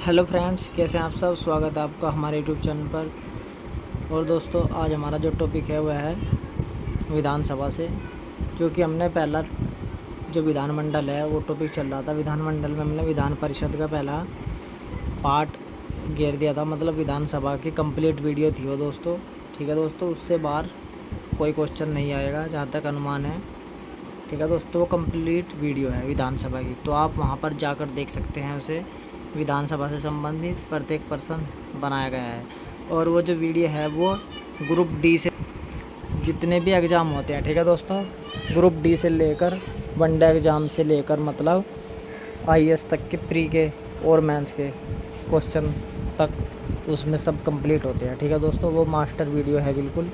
Hello friends, कैसे हैं आप सब। स्वागत है आपका हमारे यूट्यूब चैनल पर। और दोस्तों, आज हमारा जो टॉपिक है वह है विधानसभा से, जो कि हमने पहला जो विधानमंडल है वो टॉपिक चल रहा था। विधानमंडल में हमने विधान परिषद का पहला पार्ट घेर दिया था, मतलब विधानसभा की कंप्लीट वीडियो थी वो दोस्तों। ठीक है दोस्तों, उससे बाहर कोई क्वेश्चन नहीं आएगा जहाँ तक अनुमान है। ठीक है दोस्तों, वो कंप्लीट वीडियो है विधानसभा की, तो आप वहाँ पर जाकर देख सकते हैं उसे। विधानसभा से संबंधित प्रत्येक पर्सन बनाया गया है। और वो जो वीडियो है वो ग्रुप डी से जितने भी एग्ज़ाम होते हैं, ठीक है दोस्तों, ग्रुप डी से लेकर वनडे एग्ज़ाम से लेकर मतलब आईएएस तक के प्री के और मेंस के क्वेश्चन तक उसमें सब कंप्लीट होते हैं। ठीक है दोस्तों, वो मास्टर वीडियो है बिल्कुल।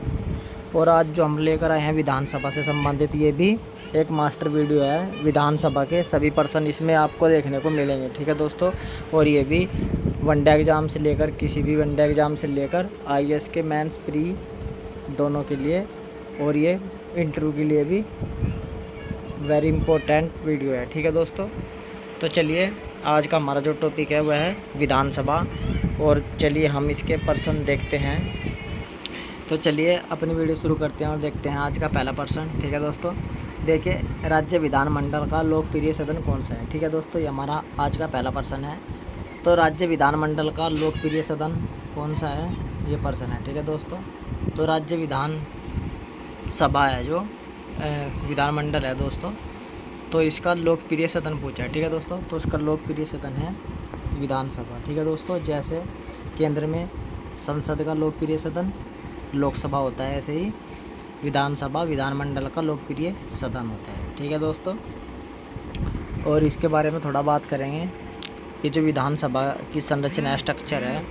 और आज जो हम लेकर आए हैं विधानसभा से संबंधित, ये भी एक मास्टर वीडियो है। विधानसभा के सभी पर्सन इसमें आपको देखने को मिलेंगे। ठीक है दोस्तों, और ये भी वनडे एग्ज़ाम से लेकर किसी भी वनडे एग्ज़ाम से लेकर आईएएस के मेंस प्री दोनों के लिए, और ये इंटरव्यू के लिए भी वेरी इंपॉर्टेंट वीडियो है। ठीक है दोस्तों, तो चलिए आज का हमारा जो टॉपिक है वह है विधानसभा, और चलिए हम इसके पर्सन देखते हैं। तो चलिए अपनी वीडियो शुरू करते हैं और देखते हैं आज का पहला पर्सन। ठीक है दोस्तों, देखिए राज्य विधानमंडल का लोकप्रिय सदन कौन सा है। ठीक है दोस्तों, ये हमारा आज का पहला पर्सन है। तो राज्य विधानमंडल का लोकप्रिय सदन कौन सा है, ये पर्सन है। ठीक है दोस्तों, तो राज्य विधान सभा है जो विधानमंडल है दोस्तों, तो इसका लोकप्रिय सदन पूछा है। ठीक है दोस्तों, तो इसका लोकप्रिय सदन है विधानसभा। ठीक है दोस्तों, जैसे केंद्र में संसद का लोकप्रिय सदन लोकसभा होता है, ऐसे ही विधानसभा विधानमंडल का लोकप्रिय सदन होता है। ठीक है दोस्तों, और इसके बारे में थोड़ा बात करेंगे। ये जो विधानसभा की संरचना स्ट्रक्चर है,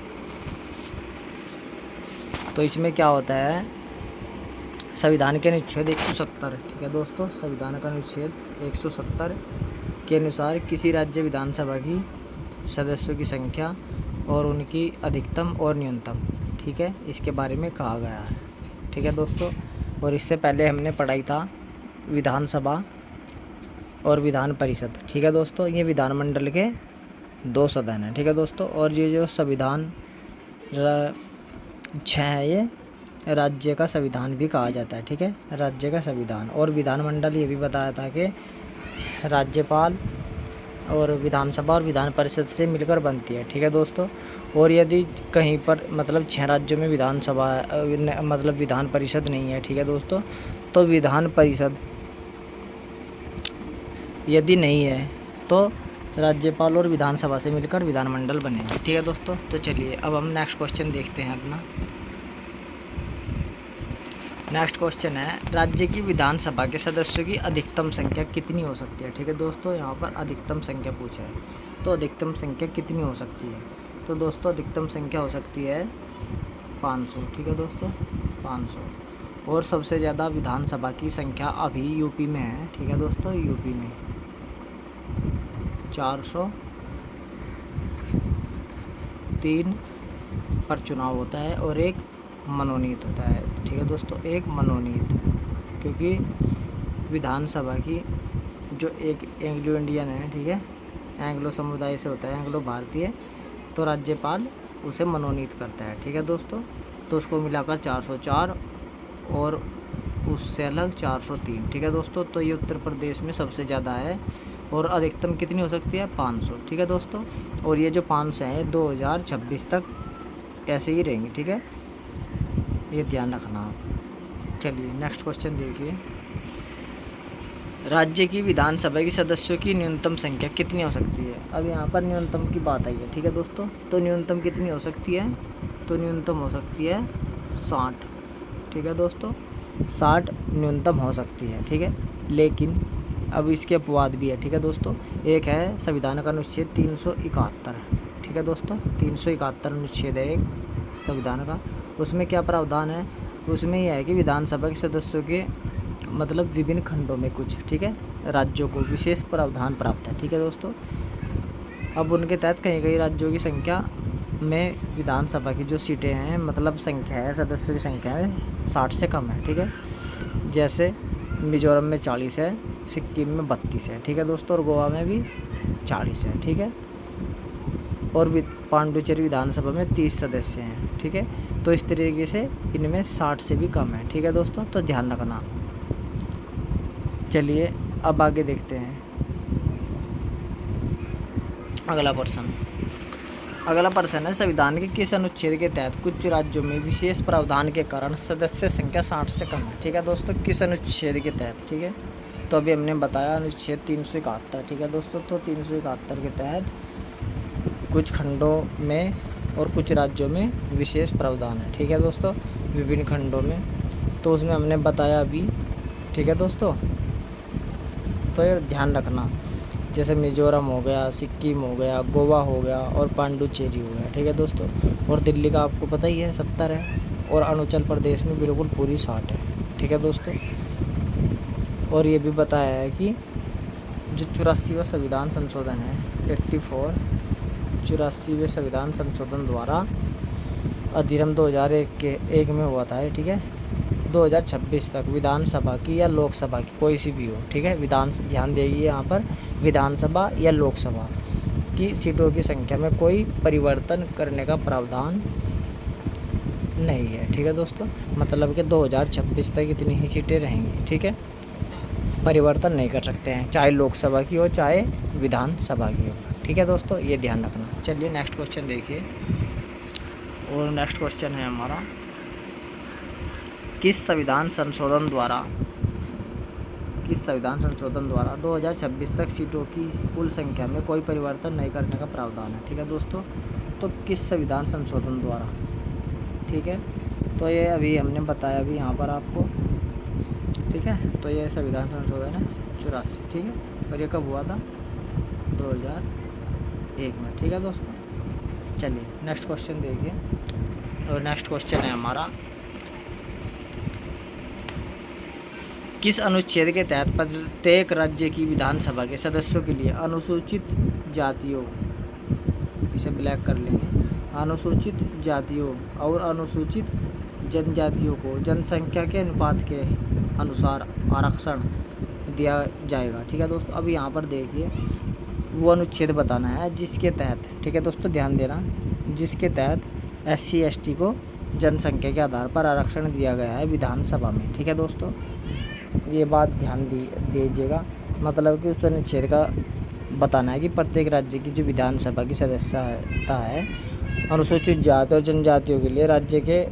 तो इसमें क्या होता है, संविधान के अनुच्छेद 170। ठीक है दोस्तों, संविधान का अनुच्छेद 170 के अनुसार किसी राज्य विधानसभा की सदस्यों की संख्या और उनकी अधिकतम और न्यूनतम, ठीक है, इसके बारे में कहा गया है। ठीक है दोस्तों, और इससे पहले हमने पढ़ाई था विधानसभा और विधान परिषद। ठीक है दोस्तों, ये विधानमंडल के दो सदन हैं। ठीक है दोस्तों, और ये जो संविधान 6 है, ये राज्य का संविधान भी कहा जाता है। ठीक है, राज्य का संविधान। और विधानमंडल ये भी बताया था कि राज्यपाल और विधानसभा और विधान परिषद से मिलकर बनती है। ठीक है दोस्तों, और यदि कहीं पर मतलब 6 राज्यों में विधानसभा मतलब विधान परिषद नहीं है, ठीक है दोस्तों, तो विधान परिषद यदि नहीं है तो राज्यपाल और विधानसभा से मिलकर विधानमंडल बनेंगे। ठीक है दोस्तों, तो चलिए अब हम नेक्स्ट क्वेश्चन देखते हैं अपना। नेक्स्ट क्वेश्चन है, राज्य की विधानसभा के सदस्यों की अधिकतम संख्या कितनी हो सकती है। ठीक है दोस्तों, यहाँ पर अधिकतम संख्या पूछा है, तो अधिकतम संख्या कितनी हो सकती है। तो दोस्तों अधिकतम संख्या हो सकती है 500। ठीक है दोस्तों, 500। और सबसे ज़्यादा विधानसभा की संख्या अभी यूपी में है। ठीक है दोस्तों, यूपी में 403 पर चुनाव होता है और एक मनोनीत होता है। ठीक है दोस्तों, एक मनोनीत, क्योंकि विधानसभा की जो एक एंग्लो इंडियन है, ठीक है, एंग्लो समुदाय से होता है, एंग्लो भारतीय, तो राज्यपाल उसे मनोनीत करता है। ठीक है दोस्तों, तो उसको मिलाकर 404 और उससे अलग 403। ठीक है दोस्तों, तो ये उत्तर प्रदेश में सबसे ज़्यादा है। और अधिकतम कितनी हो सकती है, 500। ठीक है दोस्तों, और ये जो 500 है 2026 तक ऐसे ही रहेंगे। ठीक है, ये ध्यान रखना आप। चलिए नेक्स्ट क्वेश्चन देखिए, राज्य की विधानसभा की सदस्यों की न्यूनतम संख्या कितनी हो सकती है। अब यहाँ पर न्यूनतम की बात आई है। ठीक है दोस्तों, तो न्यूनतम कितनी हो सकती है, तो न्यूनतम हो सकती है 60। ठीक है दोस्तों, 60 न्यूनतम हो सकती है। ठीक है, लेकिन अब इसके अपवाद भी है। ठीक है दोस्तों, एक है संविधान का अनुच्छेद 371। ठीक है दोस्तों, 371 अनुच्छेद है एक संविधान का। उसमें क्या प्रावधान है, उसमें यह है कि विधानसभा के सदस्यों के मतलब विभिन्न खंडों में कुछ, ठीक है, राज्यों को विशेष प्रावधान प्राप्त है। ठीक है दोस्तों, अब उनके तहत कहीं कहीं राज्यों की संख्या में विधानसभा की जो सीटें हैं, मतलब संख्या है, सदस्यों की संख्या है 60 से कम है। ठीक है, जैसे मिजोरम में 40 है, सिक्किम में 32 है। ठीक है दोस्तों, और गोवा में भी 40 है। ठीक है, और पांडुचेरी विधानसभा में 30 सदस्य हैं। ठीक है, तो इस तरीके से इनमें 60 से भी कम है। ठीक है दोस्तों, तो ध्यान रखना। चलिए अब आगे देखते हैं अगला प्रश्न है, संविधान के किस अनुच्छेद के तहत कुछ राज्यों में विशेष प्रावधान के कारण सदस्य संख्या 60 से कम है। ठीक है दोस्तों, किस अनुच्छेद के तहत। ठीक है, तो अभी हमने बताया अनुच्छेद 371। ठीक है दोस्तों, तो 371 के तहत कुछ खंडों में और कुछ राज्यों में विशेष प्रावधान है। ठीक है दोस्तों, विभिन्न खंडों में, तो उसमें हमने बताया अभी। ठीक है दोस्तों, तो ये ध्यान रखना, जैसे मिजोरम हो गया, सिक्किम हो गया, गोवा हो गया और पांडुचेरी हो गया। ठीक है दोस्तों, और दिल्ली का आपको पता ही है 70 है, और अरुणाचल प्रदेश में बिल्कुल पूरी 60 है। ठीक है दोस्तों, और ये भी बताया है कि जो 84वां संविधान संशोधन है 84वें संविधान संशोधन द्वारा अधिनियम 2001 में हुआ था। ठीक है, 2026 तक विधानसभा की या लोकसभा की कोई सी भी हो। ठीक है, ध्यान देगी यहाँ पर, विधानसभा या लोकसभा की सीटों की संख्या में कोई परिवर्तन करने का प्रावधान नहीं है। ठीक है दोस्तों, मतलब कि 2026 तक इतनी ही सीटें रहेंगी। ठीक है, परिवर्तन नहीं कर सकते हैं, चाहे लोकसभा की हो चाहे विधानसभा की हो। ठीक है दोस्तों, ये ध्यान रखना। चलिए नेक्स्ट क्वेश्चन देखिए, और नेक्स्ट क्वेश्चन है हमारा, किस संविधान संशोधन द्वारा 2026 तक सीटों की कुल संख्या में कोई परिवर्तन नहीं करने का प्रावधान है। ठीक है दोस्तों, तो किस संविधान संशोधन द्वारा। ठीक है, तो ये अभी हमने बताया अभी यहाँ पर आपको। ठीक है, तो ये संविधान संशोधन है 84। ठीक है, और ये कब हुआ था, 2001 में। ठीक है दोस्तों, चलिए नेक्स्ट क्वेश्चन देखिए, और नेक्स्ट क्वेश्चन है हमारा, किस अनुच्छेद के तहत प्रत्येक राज्य की विधानसभा के सदस्यों के लिए अनुसूचित जातियों, इसे ब्लैक कर लेंगे, अनुसूचित जातियों और अनुसूचित जनजातियों को जनसंख्या के अनुपात के अनुसार आरक्षण दिया जाएगा। ठीक है दोस्तों, अब यहाँ पर देखिए वो अनुच्छेद बताना है जिसके तहत, ठीक है दोस्तों ध्यान देना, जिसके तहत SC ST को जनसंख्या के आधार पर आरक्षण दिया गया है विधानसभा में। ठीक है दोस्तों, ये बात ध्यान दीजिएगा, मतलब कि उस अनुच्छेद का बताना है कि प्रत्येक राज्य की जो विधानसभा की सदस्यता है अनुसूचित जाति और जनजातियों के लिए राज्य के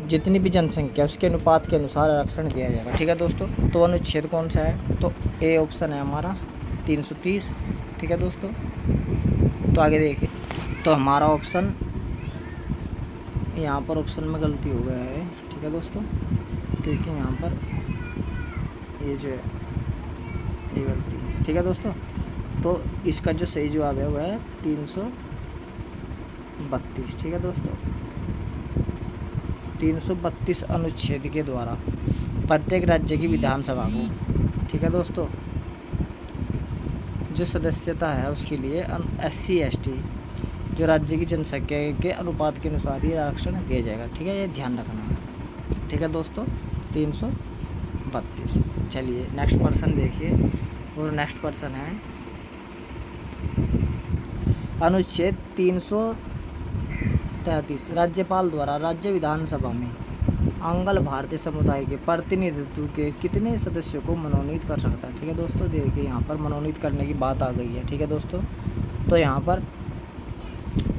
जितनी भी जनसंख्या उसके अनुपात के अनुसार आरक्षण दिया जाएगा। ठीक है दोस्तों, तो अनुच्छेद कौन सा है, तो ए ऑप्शन है हमारा 330। ठीक है दोस्तों, तो आगे देखिए, तो हमारा ऑप्शन यहाँ पर ऑप्शन में गलती हो गया है। ठीक है दोस्तों, क्योंकि यहाँ पर ये जो है ये गलती है। ठीक है दोस्तों, तो इसका जो सही जवाब है वह है 332। ठीक है दोस्तों, 332 अनुच्छेद के द्वारा प्रत्येक राज्य की विधानसभा को, ठीक है दोस्तों, जो सदस्यता है उसके लिए SC ST जो राज्य की जनसंख्या के अनुपात के अनुसार ही आरक्षण दिया जाएगा। ठीक है, ये ध्यान रखना। ठीक है दोस्तों, 332। चलिए नेक्स्ट पर्सन देखिए, और नेक्स्ट पर्सन है अनुच्छेद 333, राज्यपाल द्वारा राज्य विधानसभा में आंग्ल भारतीय समुदाय के प्रतिनिधित्व के कितने सदस्यों को मनोनीत कर सकता है। ठीक है दोस्तों, देखिए यहाँ पर मनोनीत करने की बात आ गई है। ठीक है दोस्तों, तो यहाँ पर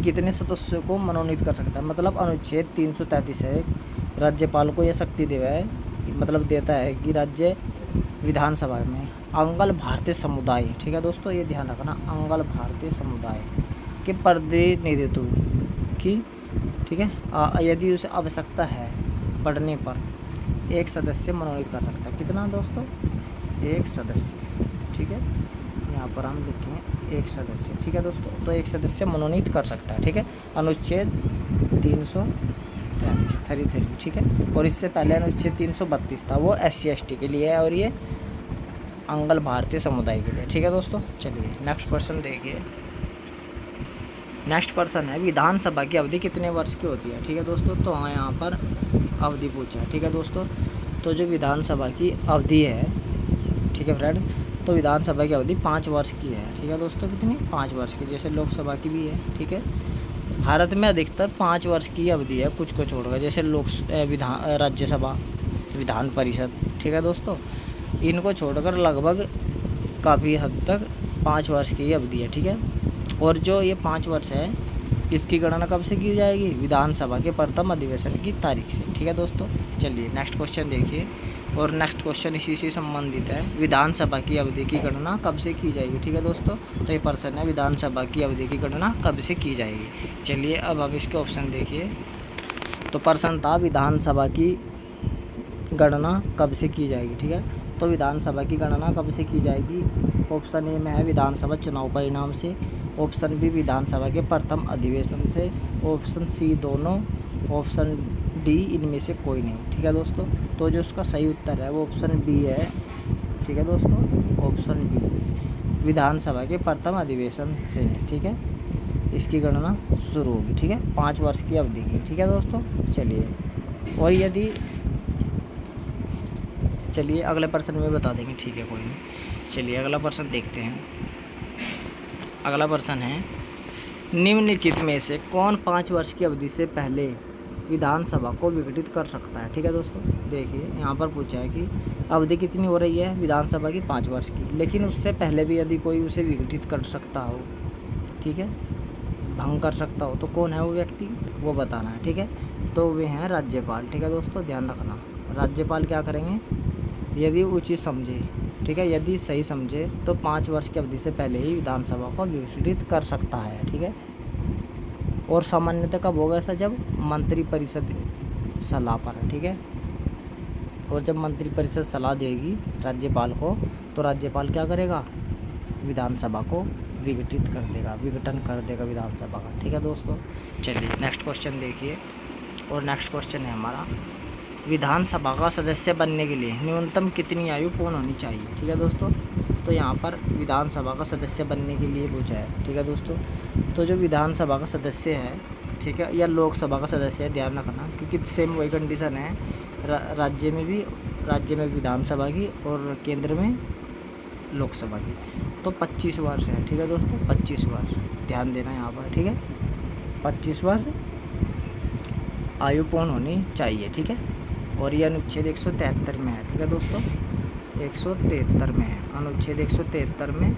कितने सदस्यों को मनोनीत कर सकता है, मतलब अनुच्छेद 333 है, राज्यपाल को यह शक्ति देता है, मतलब देता है कि राज्य विधानसभा में आंग्ल भारतीय समुदाय, ठीक है दोस्तों, ये ध्यान रखना, आंग्ल भारतीय समुदाय के प्रतिनिधित्व की, ठीक है, यदि उसे आवश्यकता है पढ़ने पर एक सदस्य मनोनीत कर सकता है। कितना दोस्तों, एक सदस्य। ठीक है, यहाँ पर हम लिखेंगे एक सदस्य। ठीक है दोस्तों, तो एक सदस्य मनोनीत कर सकता है। ठीक है, अनुच्छेद 333। ठीक है, और इससे पहले अनुच्छेद 332 था, वो SC ST के लिए है और ये आंग्ल भारतीय समुदाय के लिए। ठीक है दोस्तों, चलिए नेक्स्ट पर्सन देखिए। नेक्स्ट पर्सन है विधानसभा की अवधि कितने वर्ष की होती है। ठीक है दोस्तों, तो हाँ यहाँ पर अवधि पूछा है। ठीक है दोस्तों, तो जो विधानसभा की अवधि है, ठीक है फ्रेंड, तो विधानसभा की अवधि 5 वर्ष की है। ठीक है दोस्तों, कितनी? 5 वर्ष की, जैसे लोकसभा की भी है। ठीक है, भारत में अधिकतर 5 वर्ष की अवधि है, कुछ को छोड़कर, जैसे राज्यसभा, विधान परिषद। ठीक है दोस्तों, इनको छोड़कर लगभग काफ़ी हद तक 5 वर्ष की अवधि है। ठीक है, और जो ये 5 वर्ष है, इसकी गणना कब से की जाएगी? विधानसभा के प्रथम अधिवेशन की तारीख से। ठीक है दोस्तों, चलिए नेक्स्ट क्वेश्चन देखिए, और नेक्स्ट क्वेश्चन इसी से संबंधित है। विधानसभा की अवधि की गणना कब से की जाएगी? ठीक है दोस्तों, तो ये प्रश्न है, विधानसभा की अवधि की गणना कब से की जाएगी। चलिए अब हम इसके ऑप्शन देखिए। तो प्रश्न था, विधानसभा की गणना कब से की जाएगी। ठीक है, तो विधानसभा की गणना कब से की जाएगी? ऑप्शन ए में है विधानसभा चुनाव परिणाम से, ऑप्शन बी विधानसभा के प्रथम अधिवेशन से, ऑप्शन सी दोनों, ऑप्शन डी इनमें से कोई नहीं। ठीक है दोस्तों, तो जो उसका सही उत्तर है वो ऑप्शन बी है। ठीक है दोस्तों, ऑप्शन बी, विधानसभा के प्रथम अधिवेशन से। ठीक है, इसकी गणना शुरू होगी। ठीक है, 5 वर्ष की अवधि की। ठीक है दोस्तों, चलिए, और यदि चलिए अगले प्रश्न में बता देंगे। ठीक है, कोई नहीं। चलिए अगला प्रश्न देखते हैं। अगला प्रश्न है, निम्नलिखित में से कौन 5 वर्ष की अवधि से पहले विधानसभा को विघटित कर सकता है। ठीक है दोस्तों, देखिए यहाँ पर पूछा है कि अवधि कितनी हो रही है विधानसभा की? 5 वर्ष की, लेकिन उससे पहले भी यदि कोई उसे विघटित कर सकता हो, ठीक है, भंग कर सकता हो, तो कौन है वो व्यक्ति, वो बताना है। ठीक है, तो वे हैं राज्यपाल। ठीक है दोस्तों, ध्यान रखना, राज्यपाल क्या करेंगे, यदि उचित समझे, ठीक है, यदि सही समझे, तो 5 वर्ष की अवधि से पहले ही विधानसभा को विघटित कर सकता है। ठीक है, और सामान्यतः कब होगा ऐसा? जब मंत्रिपरिषद सलाह पर है। ठीक है, और जब मंत्रिपरिषद सलाह देगी राज्यपाल को, तो राज्यपाल क्या करेगा? विधानसभा को विघटित कर देगा, विघटन कर देगा विधानसभा का। ठीक है दोस्तों, चलिए नेक्स्ट क्वेश्चन देखिए, और नेक्स्ट क्वेश्चन है हमारा, विधानसभा का सदस्य बनने के लिए न्यूनतम कितनी आयु पूर्ण होनी चाहिए। ठीक है दोस्तों, तो यहाँ पर विधानसभा का सदस्य बनने के लिए पूछा है। ठीक है दोस्तों, तो जो विधानसभा का सदस्य है, ठीक है, या लोकसभा का सदस्य है, ध्यान रखना, क्योंकि सेम वही कंडीशन है, राज्य में विधानसभा की और केंद्र में लोकसभा की। तो 25 वर्ष है। ठीक है दोस्तों, 25 वर्ष, ध्यान देना यहाँ पर। ठीक है, 25 वर्ष आयु पूर्ण होनी चाहिए। ठीक है, और ये अनुच्छेद 173 में है। ठीक है दोस्तों, 173 में है, अनुच्छेद 173 में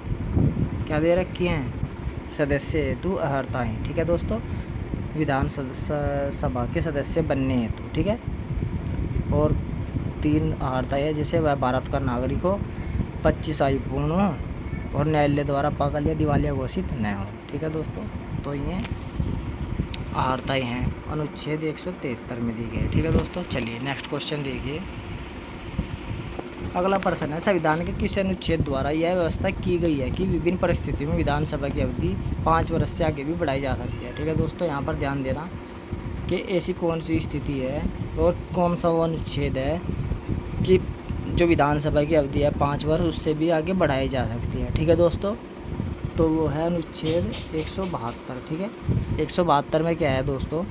क्या दे रखी हैं? सदस्य हेतु अर्हताएँ। ठीक है दोस्तों, विधानसभा के सदस्य बनने हेतु। ठीक है, और 3 अर्हताएँ है, जैसे वह भारत का नागरिक हो, 25 आयु पूर्ण हो, और न्यायालय द्वारा पागल या दिवालिया घोषित न हो। ठीक है दोस्तों, तो ये अर्हताएँ हैं, अनुच्छेद 173 में दी गई। ठीक है दोस्तों, चलिए नेक्स्ट क्वेश्चन देखिए। अगला प्रश्न है, संविधान के किस अनुच्छेद द्वारा यह व्यवस्था की गई है कि विभिन्न परिस्थितियों में विधानसभा की अवधि 5 वर्ष से आगे भी बढ़ाई जा सकती है। ठीक है दोस्तों, यहाँ पर ध्यान देना कि ऐसी कौन सी स्थिति है और कौन सा वो अनुच्छेद है कि जो विधानसभा की अवधि है 5 वर्ष उससे भी आगे बढ़ाई जा सकती है। ठीक है दोस्तों, तो वो है अनुच्छेद 172। ठीक है, 172 में क्या है दोस्तों,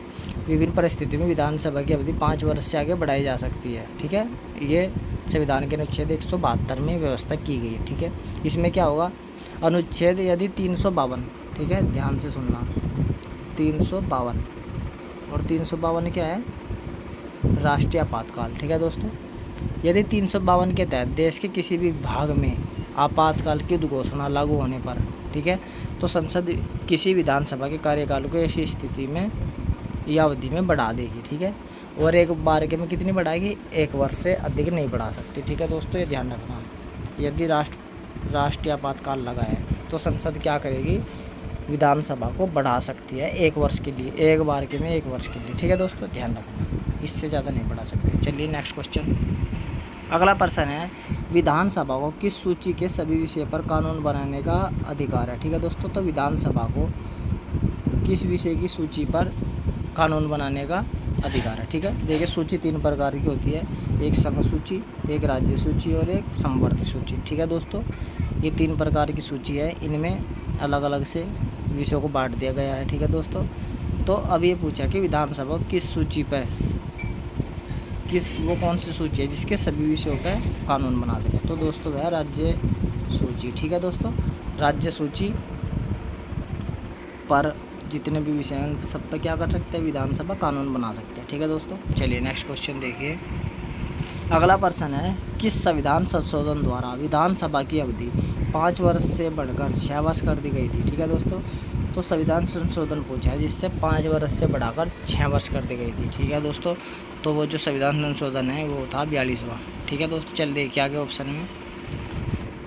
विभिन्न परिस्थितियों में विधानसभा की अवधि 5 वर्ष से आगे बढ़ाई जा सकती है। ठीक है, ये संविधान के अनुच्छेद 172 में व्यवस्था की गई है। ठीक है, इसमें क्या होगा, अनुच्छेद यदि 352, ठीक है, ध्यान से सुनना, 352, और 352 क्या है? राष्ट्रीय आपातकाल। ठीक है दोस्तों, यदि 352 के तहत देश के किसी भी भाग में आपातकाल की उद्घोषणा लागू होने पर, ठीक है, तो संसद किसी विधानसभा के कार्यकाल को ऐसी स्थिति में या अवधि में बढ़ा देगी। ठीक है, और एक बार के में कितनी बढ़ाएगी? 1 वर्ष से अधिक नहीं बढ़ा सकती। ठीक है दोस्तों, ये ध्यान रखना, यदि राष्ट्रीय आपातकाल लगा है तो संसद क्या करेगी? विधानसभा को बढ़ा सकती है 1 वर्ष के लिए, एक बार के में 1 वर्ष के लिए। ठीक है दोस्तों, ध्यान रखना, इससे ज़्यादा नहीं बढ़ा सकते। चलिए नेक्स्ट क्वेश्चन। अगला प्रश्न है, विधानसभा को किस सूची के सभी विषय पर कानून बनाने का अधिकार है। ठीक है दोस्तों, तो विधानसभा को किस विषय की सूची पर कानून बनाने का अधिकार है। ठीक है, देखिए सूची 3 प्रकार की होती है, एक संघ सूची, एक राज्य सूची और एक समवर्ती सूची। ठीक है दोस्तों, ये 3 प्रकार की सूची है, इनमें अलग अलग से विषयों को बांट दिया गया है। ठीक है दोस्तों, तो अब ये पूछा कि विधानसभा किस सूची पर, वो कौन सी सूची है जिसके सभी विषयों पर कानून बना सके। तो दोस्तों वह राज्य सूची। ठीक है दोस्तों, राज्य सूची पर जितने भी विषय हैं सब पर क्या कर सकते हैं, विधानसभा कानून बना सकते हैं। ठीक है दोस्तों, चलिए नेक्स्ट क्वेश्चन देखिए। अगला प्रश्न है, किस संविधान संशोधन द्वारा विधानसभा की अवधि 5 वर्ष से बढ़कर 6 वर्ष कर दी गई थी। ठीक है दोस्तों, तो संविधान संशोधन पूछा है जिससे 5 वर्ष से बढ़ाकर 6 वर्ष कर दी गई थी। ठीक है दोस्तों, तो वो जो संविधान संशोधन है वो था 42वां। ठीक है दोस्तों, चल देखिए आगे ऑप्शन में।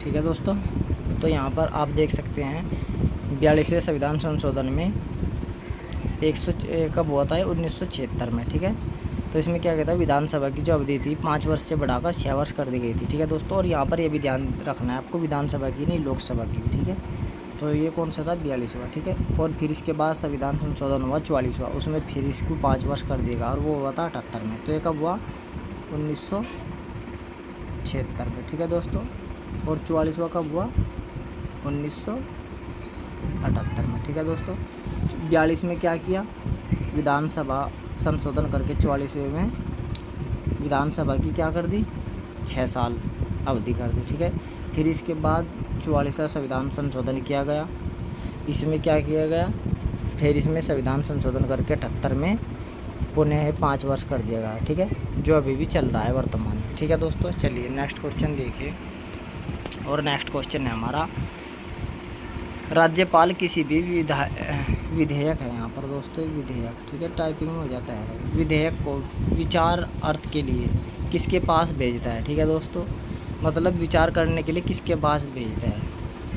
ठीक है दोस्तों, तो यहाँ पर आप देख सकते हैं 42वें संविधान संशोधन में 100 कब हुआ था, 1976 में। ठीक है, तो इसमें क्या कहता है, विधानसभा की जो अवधि थी 5 वर्ष से बढ़ाकर 6 वर्ष कर दी गई थी। ठीक है दोस्तों, और यहाँ पर ये भी ध्यान रखना है आपको, विधानसभा की नहीं लोकसभा की। ठीक है, तो ये कौन सा था, 42वां। ठीक है, और फिर इसके बाद संविधान संशोधन हुआ 44वां, उसमें फिर इसको 5 वर्ष कर देगा और वो हुआ था 78 में। तो ये कब हुआ, 1976 में। ठीक है दोस्तों, और 44वां कब हुआ, 1978 में। ठीक है दोस्तों, 42 में क्या किया, विधानसभा संशोधन करके 44वें में विधानसभा की क्या कर दी, 6 साल अवधि कर दी। ठीक है, फिर इसके बाद 44वां संविधान संशोधन किया गया, इसमें क्या किया गया, फिर इसमें संविधान संशोधन करके 78 में पुनः 5 वर्ष कर दिया गया। ठीक है, जो अभी भी चल रहा है वर्तमान में। ठीक है दोस्तों, चलिए नेक्स्ट क्वेश्चन देखिए। और नेक्स्ट क्वेश्चन है हमारा, राज्यपाल किसी भी विधेयक है यहाँ पर दोस्तों, विधेयक। ठीक है, टाइपिंग में हो जाता है, विधेयक को विचार अर्थ के लिए किसके पास भेजता है। ठीक है दोस्तों, मतलब विचार करने के लिए किसके पास भेजता है,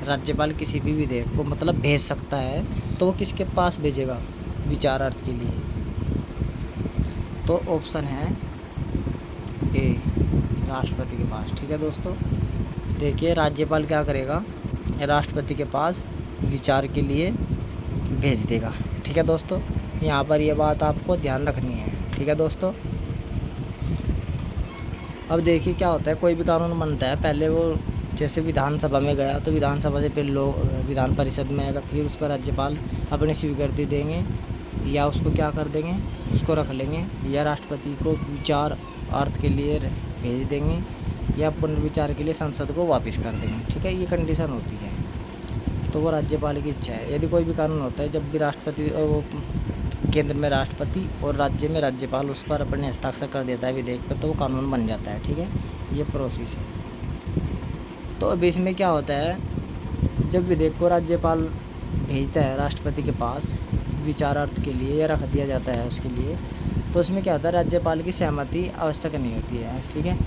राज्यपाल किसी भी विधेयक को मतलब भेज सकता है, तो वो किसके पास भेजेगा, विचार अर्थ के लिए। तो ऑप्शन है ए, राष्ट्रपति के पास। ठीक है दोस्तों, देखिए राज्यपाल क्या करेगा, राष्ट्रपति के पास विचार के लिए भेज देगा। ठीक है दोस्तों, यहाँ पर ये बात आपको ध्यान रखनी है। ठीक है दोस्तों, अब देखिए क्या होता है, कोई भी कानून बनता है पहले वो जैसे विधानसभा में गया तो विधानसभा से फिर लोग विधान परिषद में आएगा, फिर उस पर राज्यपाल अपनी स्वीकृति देंगे या उसको क्या कर देंगे, उसको रख लेंगे, या राष्ट्रपति को विचार अर्थ के लिए भेज देंगे या पुनर्विचार के लिए संसद को वापस कर देंगे। ठीक है, ये कंडीशन होती है, तो वो राज्यपाल की इच्छा है। यदि कोई भी कानून होता है, जब भी राष्ट्रपति वो केंद्र में राष्ट्रपति और राज्य में राज्यपाल उस पर अपने हस्ताक्षर कर देता है विधेयक पर, तो वो कानून बन जाता है। ठीक है, ये प्रोसेस है। तो अब इसमें क्या होता है, जब विधेयक को राज्यपाल भेजता है राष्ट्रपति के पास विचारार्थ के लिए या रख दिया जाता है उसके लिए, तो इसमें क्या होता है, राज्यपाल की सहमति आवश्यक नहीं होती है। ठीक है,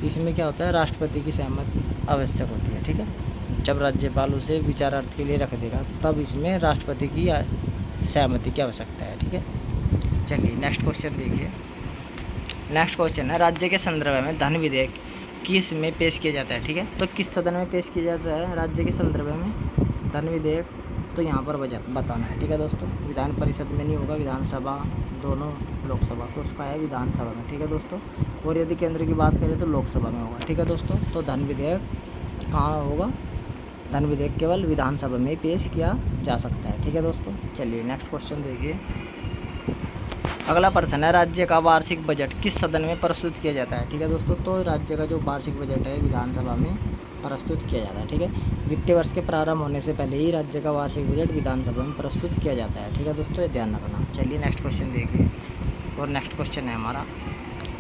इसमें क्या होता है, राष्ट्रपति की सहमति आवश्यक होती है। ठीक है, जब राज्यपाल उसे विचारार्थ के लिए रख देगा तब इसमें राष्ट्रपति की सहमति की आवश्यकता है। ठीक है, चलिए नेक्स्ट क्वेश्चन देखिए। नेक्स्ट क्वेश्चन है, राज्य के संदर्भ में धन विधेयक किस में पेश किया जाता है। ठीक है, तो किस सदन में पेश किया जाता है राज्य के संदर्भ में धन विधेयक, तो यहाँ पर बताना है। ठीक है दोस्तों, विधान परिषद में नहीं होगा, विधानसभा दोनों लोकसभा, तो उसका है विधानसभा में। ठीक है दोस्तों, और यदि केंद्र की बात करें तो लोकसभा में होगा। ठीक है दोस्तों, तो धन विधेयक कहाँ होगा, धन विधेयक केवल विधानसभा में पेश किया जा सकता है। ठीक है दोस्तों, चलिए नेक्स्ट क्वेश्चन देखिए। अगला प्रश्न है, राज्य का वार्षिक बजट किस सदन में प्रस्तुत किया जाता है। ठीक है दोस्तों, तो राज्य का जो वार्षिक बजट है विधानसभा में प्रस्तुत किया जाता है। ठीक है, वित्तीय वर्ष के प्रारंभ होने से पहले ही राज्य का वार्षिक बजट विधानसभा में प्रस्तुत किया जाता है। ठीक है दोस्तों, ये ध्यान रखना। चलिए नेक्स्ट क्वेश्चन देखिए। और नेक्स्ट क्वेश्चन है हमारा,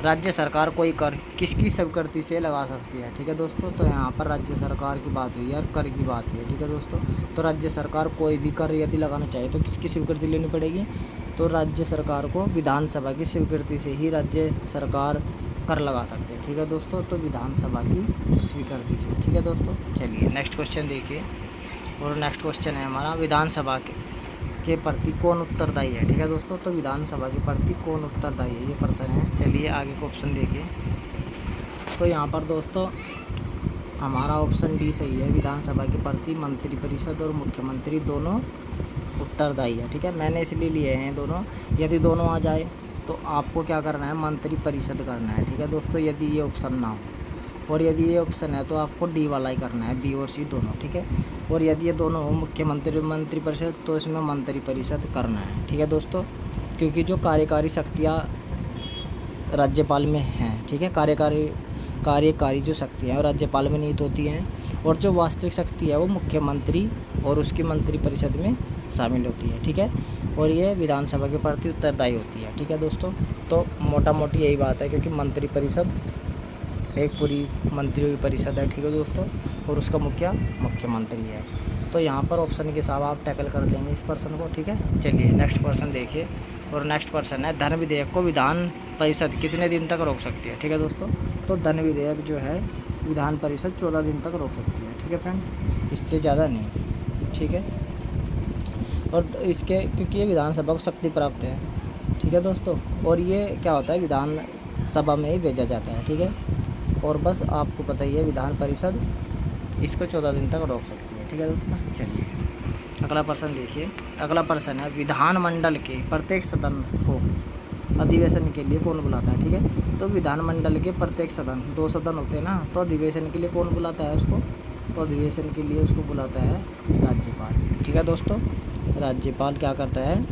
राज्य सरकार कोई कर किसकी स्वीकृति से लगा सकती है। ठीक है दोस्तों, तो यहाँ पर राज्य सरकार की बात हुई है, कर की बात हुई है। ठीक है दोस्तों, तो राज्य सरकार कोई भी कर यदि लगाना चाहे तो किसकी स्वीकृति लेनी पड़ेगी, तो राज्य सरकार को विधानसभा की स्वीकृति से ही राज्य सरकार कर लगा सकते हैं। ठीक है दोस्तों, तो विधानसभा की स्वीकृति से। ठीक है दोस्तों, चलिए नेक्स्ट क्वेश्चन देखिए। और नेक्स्ट क्वेश्चन है हमारा, विधानसभा के प्रति कौन उत्तरदायी है। ठीक है दोस्तों, तो विधानसभा के प्रति कौन उत्तरदायी है, ये प्रश्न है। चलिए आगे का ऑप्शन देखिए। तो यहाँ पर दोस्तों हमारा ऑप्शन डी सही है, विधानसभा के प्रति मंत्रिपरिषद और मुख्यमंत्री दोनों उत्तरदायी है। ठीक है, मैंने इसलिए लिए हैं दोनों, यदि दोनों आ जाए तो आपको क्या करना है, मंत्रिपरिषद करना है। ठीक है दोस्तों, यदि ये ऑप्शन ना हो, और यदि ये ऑप्शन है तो आपको डी वाला ही करना है, बी और सी दोनों। ठीक है, और यदि ये दोनों हो मुख्यमंत्री मंत्रिपरिषद, तो इसमें मंत्रिपरिषद करना है। ठीक है दोस्तों, क्योंकि जो कार्यकारी शक्तियाँ राज्यपाल में हैं, ठीक है, कार्यकारी जो शक्तियाँ हैं वो राज्यपाल में निहित होती हैं, और जो वास्तविक शक्ति है वो मुख्यमंत्री और उसकी मंत्रिपरिषद में शामिल होती है। ठीक है, और ये विधानसभा के प्रति उत्तरदायी होती है। ठीक है दोस्तों, तो मोटा मोटी यही बात है, क्योंकि मंत्रिपरिषद एक पूरी मंत्रियों की परिषद है। ठीक है दोस्तों, और उसका मुखिया मुख्यमंत्री है। तो यहाँ पर ऑप्शन के हिसाब आप टैकल कर लेंगे इस पर्सन को। ठीक है, चलिए नेक्स्ट पर्सन देखिए, और नेक्स्ट पर्सन है धन विधेयक को विधान परिषद कितने दिन तक रोक सकती है। ठीक है दोस्तों, तो धन विधेयक जो है विधान परिषद 14 दिन तक रोक सकती है। ठीक है फ्रेंड, इससे ज़्यादा नहीं। ठीक है, और इसके क्योंकि ये विधानसभा को शक्ति प्राप्त है। ठीक है दोस्तों, और ये क्या होता है विधानसभा में ही भेजा जाता है। ठीक है, और बस आपको पता ही है विधान परिषद इसको 14 दिन तक रोक सकती है। ठीक है दोस्तों, चलिए अगला प्रश्न देखिए। अगला प्रश्न है विधानमंडल के प्रत्येक सदन को अधिवेशन के लिए कौन बुलाता है। ठीक है, तो विधानमंडल के प्रत्येक सदन, 2 सदन होते हैं ना, तो अधिवेशन के लिए कौन बुलाता है उसको, तो अधिवेशन के लिए उसको बुलाता है राज्यपाल। ठीक है दोस्तों, राज्यपाल क्या करता है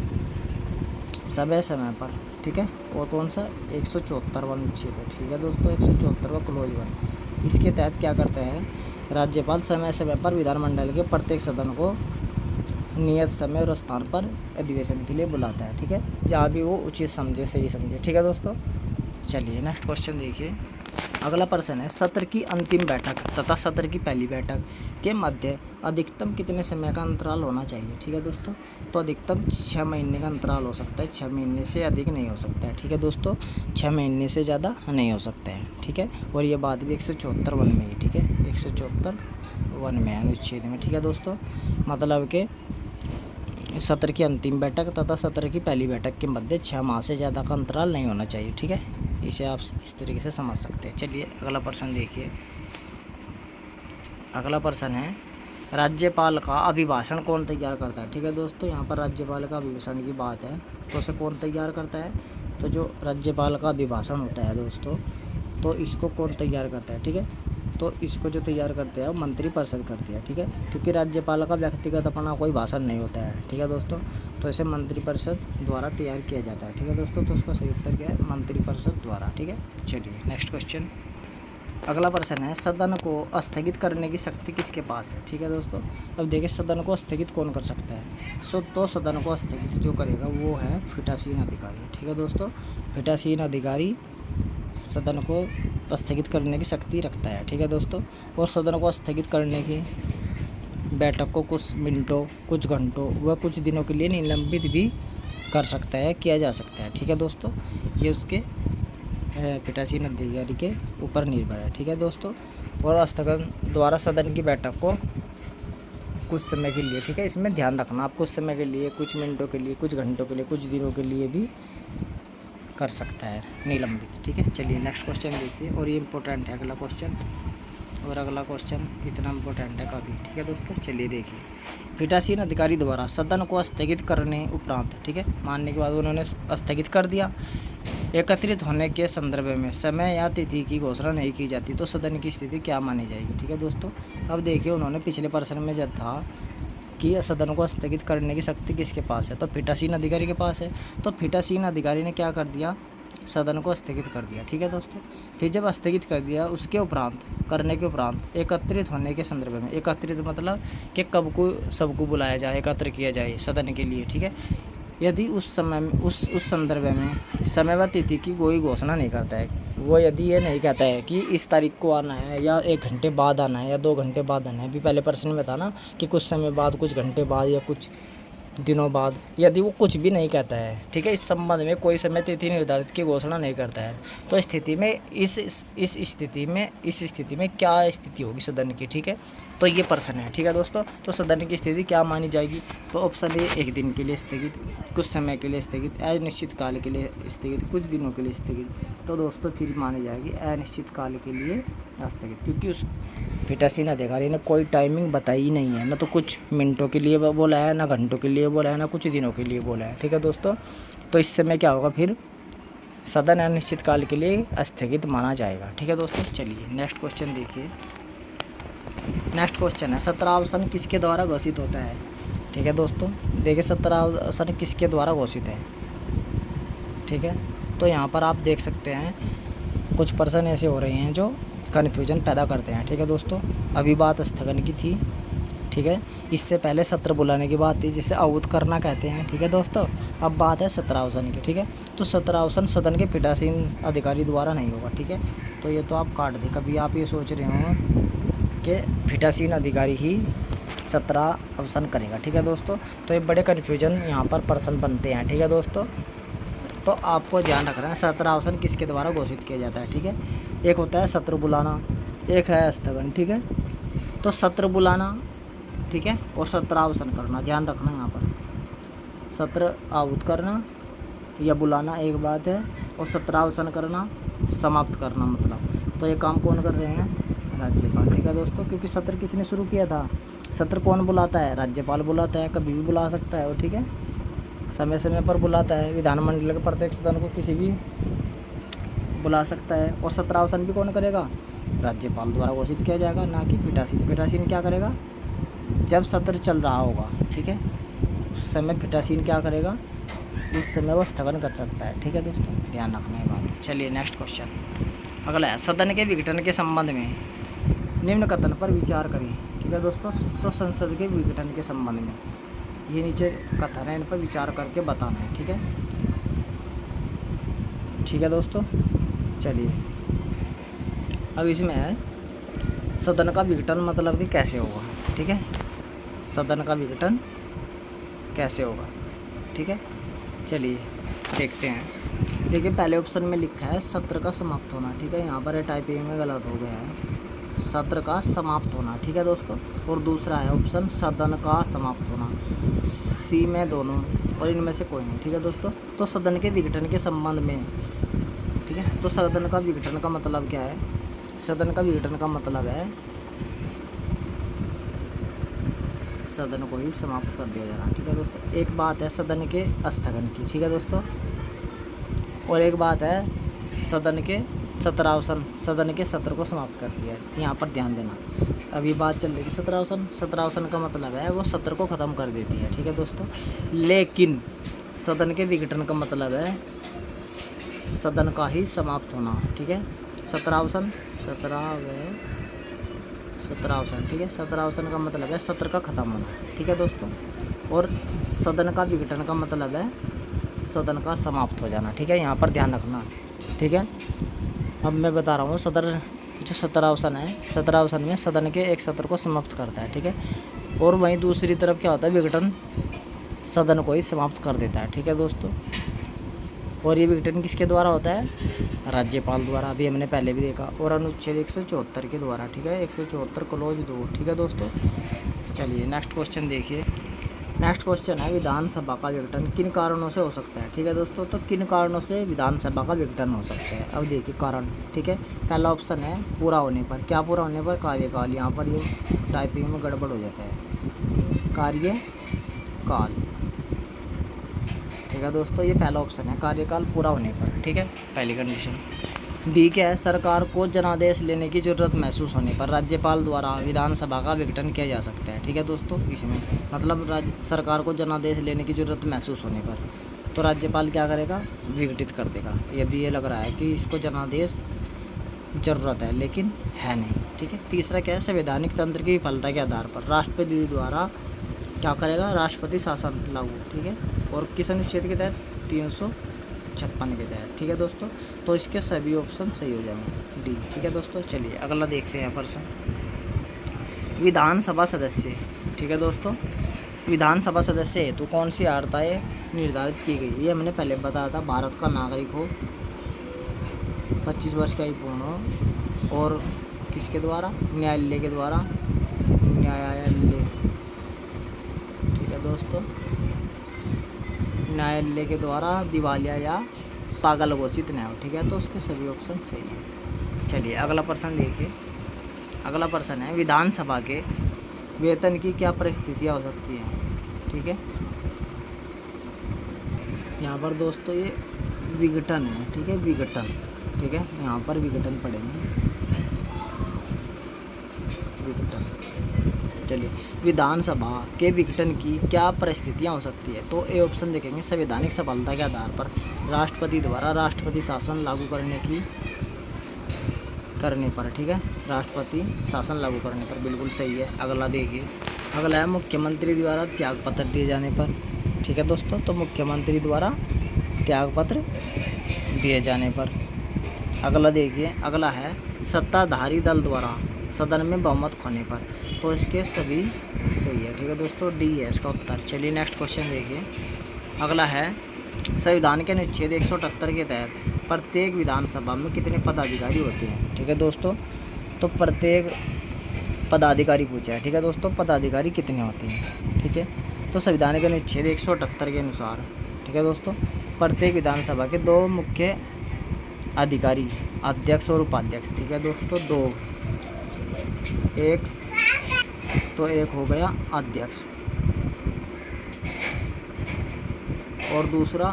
समय समय पर। ठीक है, और कौन सा 174वां अनुच्छेद है। ठीक है दोस्तों, 174वां क्लोज 1, इसके तहत क्या करता है राज्यपाल समय समय पर विधानमंडल के प्रत्येक सदन को नियत समय और स्थान पर अधिवेशन के लिए बुलाता है। ठीक है, जहाँ भी वो उचित समझे, सही समझे। ठीक है दोस्तों, चलिए नेक्स्ट क्वेश्चन देखिए। अगला प्रश्न है सत्र की अंतिम बैठक तथा सत्र की पहली बैठक के मध्य अधिकतम कितने समय का अंतराल होना चाहिए। ठीक है दोस्तों, तो अधिकतम 6 महीने का अंतराल हो सकता है, 6 महीने से अधिक नहीं हो सकता है। ठीक है दोस्तों, 6 महीने से ज़्यादा नहीं हो सकता है। ठीक है, और ये बात भी 174 वन में है। ठीक है, 174 वन में अनुच्छेद में। ठीक है दोस्तों, मतलब कि सत्र की अंतिम बैठक तथा सत्र की पहली बैठक के मध्य 6 माह से ज़्यादा का अंतराल नहीं होना चाहिए। ठीक है, इसे आप इस तरीके से समझ सकते हैं। चलिए अगला प्रश्न देखिए। अगला प्रश्न है राज्यपाल का अभिभाषण कौन तैयार करता है। ठीक है दोस्तों, यहाँ पर राज्यपाल का अभिभाषण की बात है, तो उसे कौन तैयार करता है, तो जो राज्यपाल का अभिभाषण होता है दोस्तों, तो इसको कौन तैयार करता है। ठीक है, तो इसको जो तैयार करते हैं वो मंत्रिपरिषद करती है। ठीक है, क्योंकि राज्यपाल का व्यक्तिगत अपना कोई भाषण नहीं होता है। ठीक है दोस्तों, तो इसे मंत्रिपरिषद द्वारा तैयार किया जाता है। ठीक है दोस्तों, तो उसका सही उत्तर क्या है मंत्रिपरिषद द्वारा। ठीक है, चलिए नेक्स्ट क्वेश्चन। अगला प्रश्न है सदन को स्थगित करने की शक्ति किसके पास है। ठीक है दोस्तों, अब देखिए सदन को स्थगित कौन कर सकता है, तो सदन को स्थगित जो करेगा वो है पीठासीन अधिकारी। ठीक है दोस्तों, पीठासीन अधिकारी सदन को स्थगित करने की शक्ति रखता है। ठीक है दोस्तों, और सदन को स्थगित करने की बैठक को कुछ मिनटों, कुछ घंटों व कुछ दिनों के लिए निलंबित भी कर सकता है, किया जा सकता है। ठीक है दोस्तों, ये उसके पीठासीन अधिकारी के ऊपर निर्भर है। ठीक है दोस्तों, और स्थगन द्वारा सदन की बैठक को कुछ समय के लिए, ठीक है, इसमें ध्यान रखना आप, कुछ समय के लिए, कुछ मिनटों के लिए, कुछ घंटों के लिए, कुछ दिनों के लिए भी कर सकता है निलंबित। ठीक है, चलिए नेक्स्ट क्वेश्चन देखिए, और ये इंपॉर्टेंट है अगला क्वेश्चन, और अगला क्वेश्चन इतना इंपॉर्टेंट है काफ़ी। ठीक है दोस्तों, चलिए देखिए पीठासीन अधिकारी द्वारा सदन को स्थगित करने उपरांत, ठीक है, मानने के बाद उन्होंने स्थगित कर दिया, एकत्रित होने के संदर्भ में समय या तिथि की घोषणा नहीं की जाती तो सदन की स्थिति क्या मानी जाएगी। ठीक है दोस्तों, अब देखिए उन्होंने पिछले प्रश्न में जब था कि सदन को स्थगित करने की शक्ति किसके पास है, तो पीठासीन अधिकारी के पास है। तो पीठासीन अधिकारी ने क्या कर दिया, सदन को स्थगित कर दिया। ठीक है दोस्तों, फिर जब स्थगित कर दिया उसके उपरांत, करने के उपरांत एकत्रित होने के संदर्भ में, एकत्रित मतलब कि कब को सबको बुलाया जाए, एकत्र किया जाए सदन के लिए। ठीक है, यदि उस समय में उस संदर्भ में समय व तिथि की कोई घोषणा नहीं करता है, वो यदि ये नहीं कहता है कि इस तारीख को आना है या 1 घंटे बाद आना है या 2 घंटे बाद आना है, अभी पहले प्रश्न में था ना कि कुछ समय बाद, कुछ घंटे बाद या कुछ दिनों बाद, यदि वो कुछ भी नहीं कहता है, ठीक है, इस संबंध में कोई समय तिथि निर्धारित की घोषणा नहीं करता है, तो स्थिति में इस स्थिति में क्या स्थिति होगी सदन की। ठीक है, तो ये प्रश्न है। ठीक है दोस्तों, तो सदन की स्थिति क्या मानी जाएगी, तो ऑप्शन ए 1 दिन के लिए स्थगित, कुछ समय के लिए स्थगित, अनिश्चित काल के लिए स्थगित, कुछ दिनों के लिए स्थगित। तो दोस्तों फिर मानी जाएगी अनिश्चित काल के लिए स्थगित, क्योंकि उस पीठासीन अधिकारी ने कोई टाइमिंग बताई ही नहीं है, ना तो कुछ मिनटों के लिए बोला है, ना घंटों के लिए बोला है, ना कुछ दिनों के लिए बोला है। ठीक है दोस्तों, तो इस समय क्या होगा, फिर सदन अनिश्चित काल के लिए स्थगित माना जाएगा। ठीक है दोस्तों, चलिए नेक्स्ट क्वेश्चन देखिए। नेक्स्ट क्वेश्चन है 17 आसन किसके द्वारा घोषित होता है। ठीक है दोस्तों, देखिए 17 आसन किसके द्वारा घोषित है। ठीक है, तो यहाँ पर आप देख सकते हैं कुछ प्रश्न ऐसे हो रहे हैं जो कन्फ्यूजन पैदा करते हैं। ठीक है दोस्तों, अभी बात स्थगन की थी। ठीक है, इससे पहले सत्र बुलाने की बात थी, जिसे अवध करना कहते हैं। ठीक है दोस्तों, अब बात है सत्रावसन की। ठीक है, तो सत्रावसन सदन के पीठासीन अधिकारी द्वारा नहीं होगा। ठीक है, तो ये तो आप काट दें। कभी आप ये सोच रहे हो कि पीठासीन अधिकारी ही सत्रावसन करेगा। ठीक है दोस्तों, तो ये बड़े कन्फ्यूजन यहाँ पर प्रश्न बनते हैं। ठीक है दोस्तों, तो आपको ध्यान रखना है सत्रावसन किसके द्वारा घोषित किया जाता है। ठीक है, एक होता है सत्र बुलाना, एक है स्थगन। ठीक है, तो सत्र बुलाना, ठीक है, और सत्रावसन करना, ध्यान रखना यहाँ पर। सत्र आहूत करना या बुलाना एक बात है, और सत्रावसन करना, समाप्त करना मतलब। तो ये काम कौन कर रहे हैं? राज्यपाल। ठीक है दोस्तों, क्योंकि सत्र किसने शुरू किया था? सत्र कौन बुलाता है? राज्यपाल बुलाता है, कभी भी बुला सकता है वो। ठीक है, समय समय पर बुलाता है, विधानमंडल के प्रत्येक सदन को किसी भी बुला सकता है। और सत्रावसन भी कौन करेगा? राज्यपाल द्वारा घोषित किया जाएगा, ना कि पीठासीन। पीठासीन क्या करेगा? जब सत्र चल रहा होगा, ठीक है, उस समय पीठासीन क्या करेगा? उस समय वो स्थगन कर सकता है। ठीक है दोस्तों, ध्यान रखना है बात। चलिए नेक्स्ट क्वेश्चन अगला है, सदन के विघटन के संबंध में निम्न कथन पर विचार करें। ठीक है दोस्तों, संसद के विघटन के संबंध में ये नीचे कथन है, इन पर विचार करके बताना है। ठीक है, ठीक है दोस्तों, चलिए अब इसमें है सदन का विघटन मतलब कि कैसे होगा। ठीक है, सदन का विघटन कैसे होगा। ठीक है, चलिए देखते हैं। देखिए पहले ऑप्शन में लिखा है सत्र का समाप्त होना। ठीक है, यहाँ पर टाइपिंग में गलत हो गया है, सत्र का समाप्त होना। ठीक है दोस्तों, और दूसरा है ऑप्शन सदन का समाप्त होना। सी में दोनों और इनमें से कोई नहीं। ठीक है दोस्तों, तो सदन के विघटन के संबंध में, ठीक है, तो सदन का विघटन का मतलब क्या है? सदन का विघटन का मतलब है सदन को ही समाप्त कर दिया जाना। ठीक है दोस्तों, एक बात है सदन के स्थगन की। ठीक है दोस्तों, और एक बात है सदन के सत्रावसन, सदन के सत्र को समाप्त कर दिया है। यहाँ पर ध्यान देना, अभी बात चल रही थी सत्रावसन। सत्रावसन का मतलब है वो सत्र को ख़त्म कर देती है। ठीक है दोस्तों, लेकिन सदन के विघटन का मतलब है सदन का ही समाप्त होना। ठीक है, सत्रावसन सत्रावसन, ठीक है, सत्रावसन का मतलब है सत्र का ख़त्म होना। ठीक है दोस्तों, और सदन का विघटन का मतलब है सदन का समाप्त हो जाना। ठीक है, यहाँ पर ध्यान रखना। ठीक है, अब मैं बता रहा हूँ जो सत्रावसन है, सत्रावसन में सदन के एक सत्र को समाप्त करता है। ठीक है, और वहीं दूसरी तरफ क्या होता है? विघटन सदन को ही समाप्त कर देता है। ठीक है दोस्तों, और ये विघटन किसके द्वारा होता है? राज्यपाल द्वारा, अभी हमने पहले भी देखा, और अनुच्छेद 174 के द्वारा। ठीक है, 174 क्लोज 2। ठीक है दोस्तों, चलिए नेक्स्ट क्वेश्चन देखिए। नेक्स्ट क्वेश्चन है विधानसभा का विघटन किन कारणों से हो सकता है। ठीक है दोस्तों, तो किन कारणों से विधानसभा का विघटन हो सकता है? अब देखिए कारण। ठीक है, पहला ऑप्शन है पूरा होने पर। क्या पूरा होने पर? कार्यकाल। यहाँ पर ये टाइपिंग में गड़बड़ हो जाता है, कार्यकाल। ठीक है दोस्तों, ये पहला ऑप्शन है, कार्यकाल पूरा होने पर। ठीक है, पहली कंडीशन। बी क्या है? सरकार को जनादेश लेने की ज़रूरत महसूस होने पर राज्यपाल द्वारा विधानसभा का विघटन किया जा सकता है। ठीक है दोस्तों, इसमें मतलब सरकार को जनादेश लेने की ज़रूरत महसूस होने पर तो राज्यपाल क्या करेगा? विघटित कर देगा, यदि ये लग रहा है कि इसको जनादेश ज़रूरत है लेकिन है नहीं। ठीक है, तीसरा क्या है? संवैधानिक तंत्र की विफलता के आधार पर राष्ट्रपति द्वारा क्या करेगा? राष्ट्रपति शासन लागू। ठीक है, और किस अनुच्छेद के तहत? 356 के तहत। ठीक है दोस्तों, तो इसके सभी ऑप्शन सही हो जाएंगे, डी। ठीक है दोस्तों, चलिए अगला देखते हैं प्रश्न। विधानसभा सदस्य। ठीक है दोस्तों, विधानसभा सदस्य हेतु कौन सी अर्हताएँ निर्धारित की गई? ये हमने पहले बताया था, भारत का नागरिक हो, 25 वर्ष की आयु पूर्ण हो, और किसके द्वारा? न्यायालय के द्वारा, न्यायालय। ठीक है दोस्तों, न्यायालय के द्वारा दिवालिया या पागल घोषित न हो। ठीक है, तो उसके सभी ऑप्शन सही हैं। चलिए अगला प्रश्न देखिए। अगला प्रश्न है विधानसभा के वेतन की क्या परिस्थितियाँ हो सकती हैं? ठीक है, यहाँ पर दोस्तों ये विघटन है। ठीक है, विघटन। ठीक है, यहाँ पर विघटन पढ़ेंगे, विघटन। चलिए, विधानसभा के विघटन की क्या परिस्थितियाँ हो सकती है? तो ए ऑप्शन देखेंगे, संवैधानिक सफलता के आधार पर राष्ट्रपति द्वारा राष्ट्रपति शासन लागू करने की करने पर, ठीक है, राष्ट्रपति शासन लागू करने पर, बिल्कुल सही है। अगला देखिए, अगला है मुख्यमंत्री द्वारा त्यागपत्र दिए जाने पर, ठीक है दोस्तों। तो मुख्यमंत्री द्वारा त्यागपत्र दिए जाने पर। अगला देखिए, अगला है सत्ताधारी दल द्वारा सदन में बहुमत खोने पर, तो इसके सभी सही है, ठीक है दोस्तों, डी है इसका उत्तर। चलिए नेक्स्ट क्वेश्चन देखिए, अगला है संविधान के अनुच्छेद 178 के तहत प्रत्येक विधानसभा में कितने पदाधिकारी होते हैं, ठीक है दोस्तों। तो प्रत्येक पदाधिकारी पूछा है, ठीक है दोस्तों, पदाधिकारी कितने होते हैं, ठीक है। तो संविधान के अनुच्छेद 178 के अनुसार, ठीक है दोस्तों, प्रत्येक विधानसभा के 2 मुख्य अधिकारी, अध्यक्ष और उपाध्यक्ष, ठीक है दोस्तों, 2, एक हो गया अध्यक्ष और दूसरा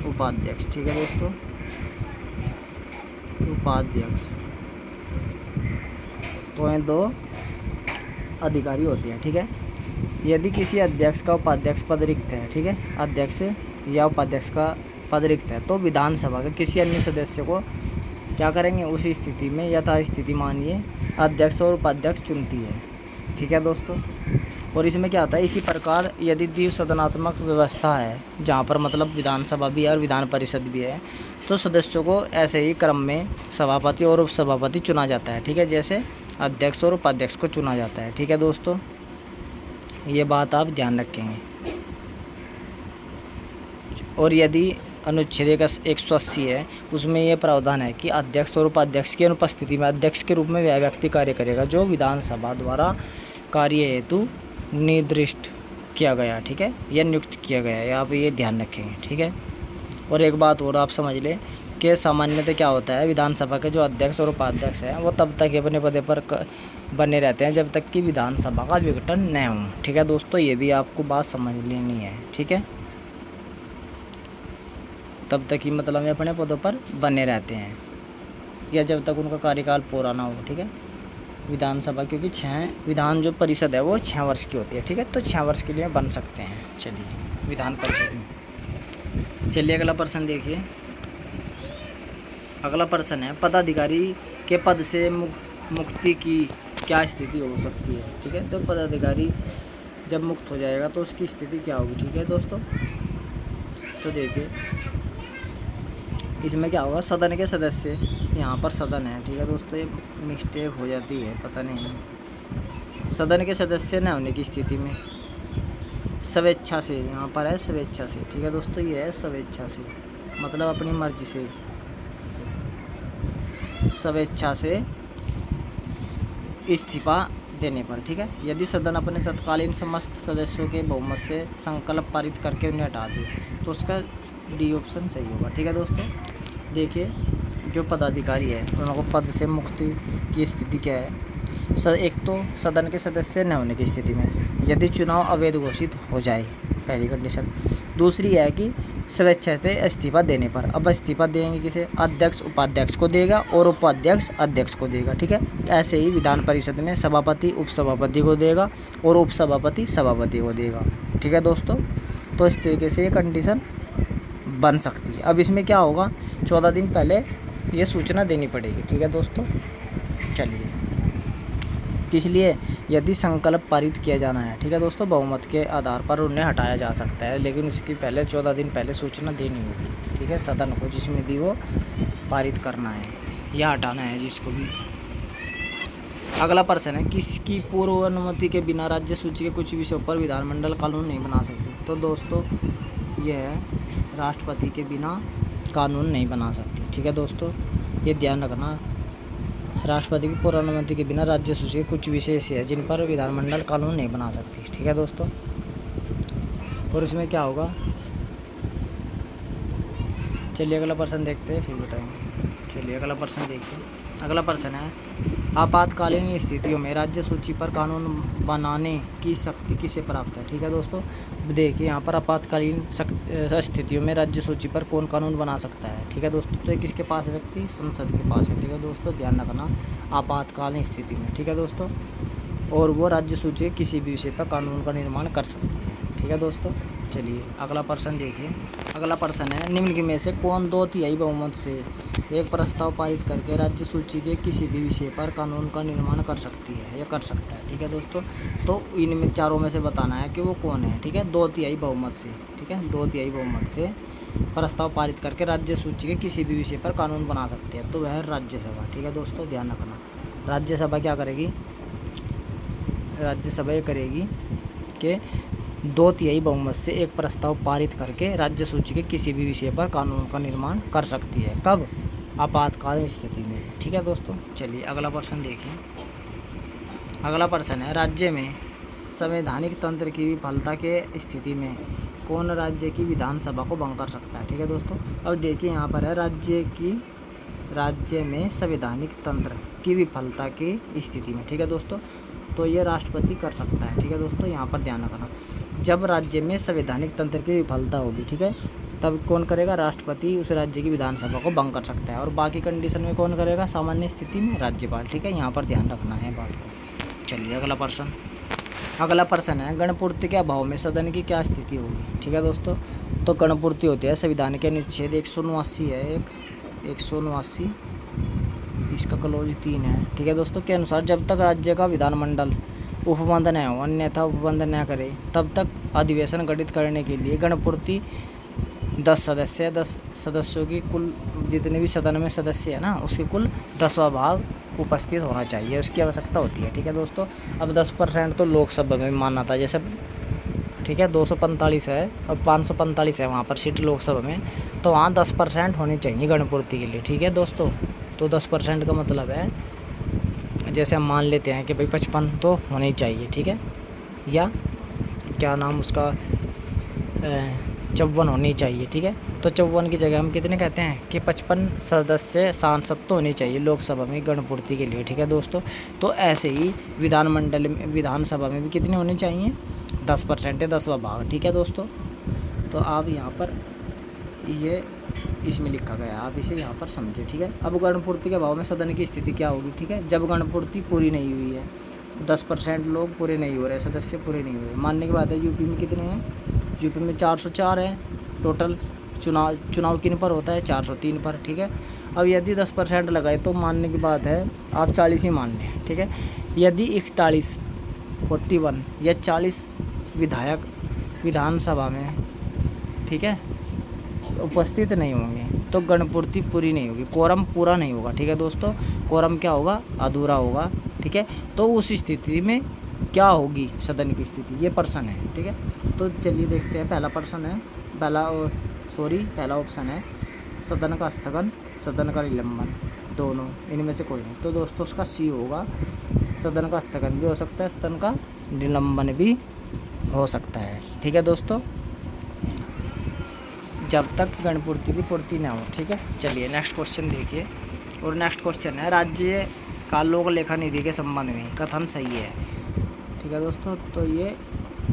उपाध्यक्ष, ठीक है दोस्तों, उपाध्यक्ष। तो ये 2 अधिकारी होते हैं, ठीक है। यदि किसी अध्यक्ष का उपाध्यक्ष पद रिक्त है, ठीक है, अध्यक्ष या उपाध्यक्ष का पद रिक्त है, तो विधानसभा के किसी अन्य सदस्य को क्या करेंगे, उसी स्थिति में यथा स्थिति मानिए अध्यक्ष और उपाध्यक्ष चुनती है, ठीक है दोस्तों। और इसमें क्या होता है, इसी प्रकार यदि द्विसदनात्मक व्यवस्था है, जहाँ पर मतलब विधानसभा भी है और विधान परिषद भी है, तो सदस्यों को ऐसे ही क्रम में सभापति और उपसभापति चुना जाता है, ठीक है, जैसे अध्यक्ष और उपाध्यक्ष को चुना जाता है, ठीक है दोस्तों, ये बात आप ध्यान रखेंगे। और यदि अनुच्छेद 180 है, उसमें यह प्रावधान है कि अध्यक्ष और उपाध्यक्ष की अनुपस्थिति में अध्यक्ष के रूप में वह व्यक्ति कार्य करेगा जो विधानसभा द्वारा कार्य हेतु निर्दिष्ट किया गया, ठीक है, या नियुक्त किया गया है, आप ये ध्यान रखेंगे, ठीक है। और एक बात और आप समझ लें कि सामान्यतः क्या होता है, विधानसभा के जो अध्यक्ष और उपाध्यक्ष हैं वो तब तक अपने पद पर बने रहते हैं जब तक कि विधानसभा का विघटन न हो, ठीक है दोस्तों, ये भी आपको बात समझ लेनी है, ठीक है। तब तक ही मतलब अपने पदों पर बने रहते हैं या जब तक उनका कार्यकाल पूरा ना हो, ठीक है। विधानसभा क्योंकि 6 विधान जो परिषद है वो 6 वर्ष की होती है, ठीक है, तो 6 वर्ष के लिए बन सकते हैं। चलिए विधान परिषद में, चलिए अगला प्रश्न देखिए। अगला प्रश्न है पदाधिकारी के पद से मुक्ति की क्या स्थिति हो सकती है, ठीक है। तो पदाधिकारी जब मुक्त हो जाएगा तो उसकी स्थिति क्या होगी, ठीक है दोस्तों। तो देखिए इसमें क्या होगा, सदन के सदस्य, यहाँ पर सदन है, ठीक है दोस्तों, ये मिस्टेक हो जाती है, पता नहीं, सदन के सदस्य न होने की स्थिति में स्वेच्छा से, यहाँ पर है स्वेच्छा से, ठीक है दोस्तों, ये है स्वेच्छा से, मतलब अपनी मर्जी से, स्वेच्छा से इस्तीफा देने पर, ठीक है। यदि सदन अपने तत्कालीन समस्त सदस्यों के बहुमत से संकल्प पारित करके उन्हें हटा दे तो उसका डी ऑप्शन सही होगा, ठीक है दोस्तों। देखिए जो पदाधिकारी है उनको पद से मुक्ति की स्थिति क्या है, एक तो सदन के सदस्य न होने की स्थिति में, यदि चुनाव अवैध घोषित हो जाए, पहली कंडीशन। दूसरी है कि स्वेच्छा से इस्तीफा देने पर, अब इस्तीफा देंगे किसे, अध्यक्ष उपाध्यक्ष को देगा और उपाध्यक्ष अध्यक्ष को देगा, ठीक है। ऐसे ही विधान परिषद में सभापति उपसभापति को देगा और उपसभापति सभापति को देगा, ठीक है दोस्तों। तो इस तरीके से ये कंडीशन बन सकती है। अब इसमें क्या होगा, 14 दिन पहले ये सूचना देनी पड़ेगी, ठीक है दोस्तों। चलिए किस लिए, यदि संकल्प पारित किया जाना है, ठीक है दोस्तों, बहुमत के आधार पर उन्हें हटाया जा सकता है, लेकिन उसकी पहले 14 दिन पहले सूचना देनी होगी, ठीक है, सदन को, जिसमें भी वो पारित करना है या हटाना है जिसको भी। अगला प्रश्न है किसकी पूर्व अनुमति के बिना राज्य सूची के कुछ विषयों पर विधानमंडल कानून नहीं बना सकती। तो दोस्तों यह है राष्ट्रपति के बिना कानून नहीं बना सकती, ठीक है दोस्तों, ये ध्यान रखना। राष्ट्रपति की पूर्व अनुमति के बिना राज्य सूची के कुछ विषय ऐसे हैं जिन पर विधानमंडल कानून नहीं बना सकती, ठीक है दोस्तों। और इसमें क्या होगा, चलिए अगला प्रश्न देखते हैं फिर बताएंगे। चलिए अगला प्रश्न देखते हैं। अगला प्रश्न है आपातकालीन स्थितियों में राज्य सूची पर कानून बनाने की शक्ति किसे प्राप्त है, ठीक है दोस्तों। देखिए यहाँ पर आपातकालीन स्थितियों में राज्य सूची पर कौन कानून बना सकता है, ठीक है दोस्तों। तो ये किसके पास है शक्ति, संसद के पास है, ठीक है दोस्तों, ध्यान रखना आपातकालीन स्थिति में, ठीक है दोस्तों। और वो राज्य सूची किसी भी विषय पर कानून का निर्माण कर सकती है, ठीक है दोस्तों। चलिए अगला प्रश्न देखिए। अगला प्रश्न है निम्न में से कौन 2/3 बहुमत से एक प्रस्ताव पारित करके राज्य सूची के किसी भी विषय पर कानून का निर्माण कर सकती है या कर सकता है। ठीक है दोस्तों, तो इनमें चारों में से बताना है कि वो कौन है। ठीक है, 2/3 बहुमत से, ठीक है, 2/3 बहुमत से प्रस्ताव पारित करके राज्य सूची के किसी भी विषय पर कानून बना सकती है, तो वह है राज्यसभा। ठीक है दोस्तों, ध्यान रखना, राज्यसभा क्या करेगी, राज्यसभा ये करेगी कि 2/3 बहुमत से एक प्रस्ताव पारित करके राज्य सूची के किसी भी विषय पर कानून का निर्माण कर सकती है। कब? आपातकालीन स्थिति में। ठीक है दोस्तों, चलिए अगला प्रश्न देखिए। अगला प्रश्न है, राज्य में संवैधानिक तंत्र की विफलता के स्थिति में कौन राज्य की विधानसभा को भंग कर सकता है। ठीक है दोस्तों, अब देखिए यहाँ पर है राज्य में संवैधानिक तंत्र की विफलता की स्थिति में। ठीक है दोस्तों, तो ये राष्ट्रपति कर सकता है। ठीक है दोस्तों, यहाँ पर ध्यान रखना, जब राज्य में संवैधानिक तंत्र की विफलता होगी, ठीक है, तब कौन करेगा, राष्ट्रपति उस राज्य की विधानसभा को भंग कर सकता है। और बाकी कंडीशन में कौन करेगा, सामान्य स्थिति में राज्यपाल। ठीक है, यहाँ पर ध्यान रखना है बात को। चलिए अगला प्रश्न है, गणपूर्ति के अभाव में सदन की क्या स्थिति होगी। ठीक है दोस्तों, तो गणपूर्ति होती है संविधान के अनुच्छेद 179 है, 179 इसका क्लोज 3 है। ठीक है दोस्तों, के अनुसार जब तक राज्य का विधानमंडल उपबंध न हो, अन्यथा उपबंध न करे, तब तक अधिवेशन गठित करने के लिए गणपूर्ति 10 सदस्यों की कुल जितने भी सदन में सदस्य है ना, उसके कुल 10वां भाग उपस्थित होना चाहिए, उसकी आवश्यकता होती है। ठीक है दोस्तों, अब 10% तो लोकसभा में माना था, जैसे ठीक है 245 है और 545 है वहाँ पर सीट लोकसभा में, तो वहाँ 10% होनी चाहिए गणपूर्ति के लिए। ठीक है दोस्तों, तो 10% का मतलब है, जैसे हम मान लेते हैं कि भाई 55 तो होने ही चाहिए। ठीक है, या क्या नाम उसका 54 होनी चाहिए। ठीक है, तो 54 की जगह हम कितने कहते हैं कि 55 सदस्य सांसद तो होने चाहिए लोकसभा में गणपूर्ति के लिए। ठीक है दोस्तों, तो ऐसे ही विधानसभा में भी कितने होने चाहिए, 10% है, 10वां भाग। ठीक है दोस्तों, तो आप यहाँ पर ये इसमें लिखा गया है, आप इसे यहाँ पर समझे। ठीक है, अब गणपूर्ति के अभाव में सदन की स्थिति क्या होगी। ठीक है, जब गणपूर्ति पूरी नहीं हुई है, 10% लोग पूरे नहीं हो रहे, सदस्य पूरे नहीं हो रहे। मानने की बात है, यूपी में कितने हैं, यूपी में 404 है टोटल। चुनाव किन पर होता है, 403 पर। ठीक है, अब यदि 10% लगाए तो मानने की बात है, आप 40 ही मान लें। ठीक है, यदि 41 या 40 विधायक विधानसभा में, ठीक है, उपस्थित नहीं होंगे तो गणपूर्ति पूरी नहीं होगी, कोरम पूरा नहीं होगा। ठीक है दोस्तों, कोरम क्या होगा, अधूरा होगा। ठीक है, तो उस स्थिति में क्या होगी सदन की स्थिति, ये प्रश्न है। ठीक है, तो चलिए देखते हैं। पहला प्रश्न है, पहला ऑप्शन है सदन का स्थगन, सदन का निलंबन, दोनों इनमें से कोई नहीं। तो दोस्तों उसका सी होगा, सदन का स्थगन भी हो सकता है, सदन का निलंबन भी हो सकता है। ठीक है दोस्तों, जब तक गणपूर्ति की पूर्ति न हो। ठीक है, चलिए नेक्स्ट क्वेश्चन देखिए। और नेक्स्ट क्वेश्चन है, राज्य का लोक लेखा निधि के संबंध में कथन सही है। ठीक है दोस्तों, तो ये